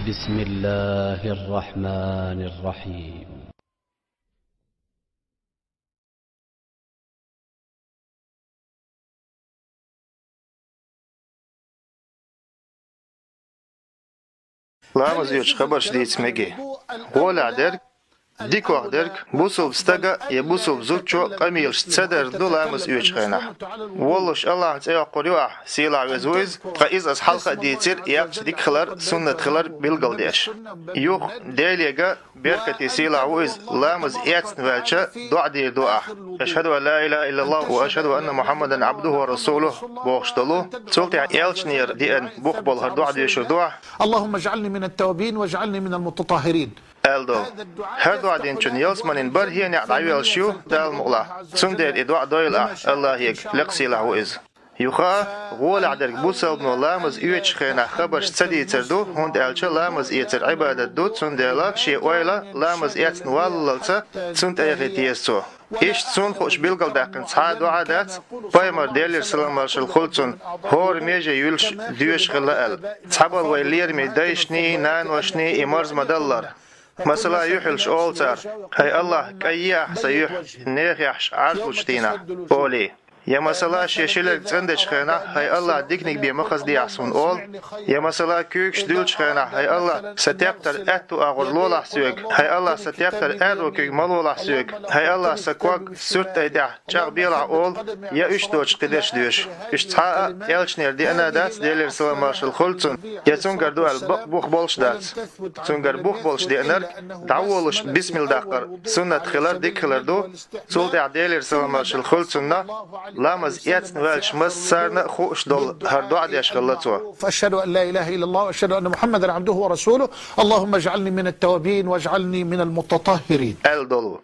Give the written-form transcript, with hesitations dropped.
بسم الله الرحمن الرحيم. Lama zjuč خبر شديد سمجي ولا درك ديكو درك بوسوب ستجا يبوسوب زوجو قميل تصدر دولا مسؤول خينا والله الله تعالى قريوع سيلا وزويز قائز از حلقة ديتير يقش ديك خلر سنة خلر بالقلديش يوخ ديليجا بيركتي سيلا ويز لامز ايتس نوالشا دعا دي دعا أشهد أن لا إله إلا الله وأشهد أن محمدا عبده ورسوله بوغشتلو سلطي يالشنير دي أن بوخبل هردوع دي شردوع اللهم اجعلني من التوابين واجعلني من المتطهرين. ألدو هردوع دين چون يلسمن بر هي نعدعويل شو دال مغلا سندر إدوع دويل الله يك لقسي له إز يخا غول عدرك بوسل بنو لامز يوش خينا خبرش تسدي تردو هند ألش لامز يتر عبادة دو سندر شي ويلا لامز يتن واللتا سند أيغتيسو إيش تسون خوش بيلقل داقن تعادو عادات بايمر ديلير سلام مرشل خلطن هور ميجا يولش ديوش خلال تحبال ويلير ميدايشني نان وشني إمارز مدلر مثلا يحلش أولتر هاي الله كيح سيح نيخيحش عارفوشتينا بولي يا مثلا شيشلك تندش خينا هاي الله ديكنيك بي مخز دي عصون أول يا مثلا كيوكش دولش خينا هاي الله ستيقتر أتو أغر لولا سيوك هاي الله ستيقتر أرو كيك ملولا سيوك هاي الله سكوك سرت ايدع جاق بيلع أول يا إش دوش قدش دوش إش تحقق يلشنير دي أنا دات ديلير سلام مارشل خلطن يا تنقر دوال بوخ بولش دات تنقر بوخ بولش دي أنر دعوولش بسم الدقر سنة خلر ديك خلر دو سلطع ديلير سلام مارشل خلطن لامز ياتن والش مسارنا خوش دول هردوع ديش غلطوا فأشهد أن لا إله إلا الله وأشهد أن محمدا عبده ورسوله اللهم اجعلني من التوابين واجعلني من المتطهرين. الدولو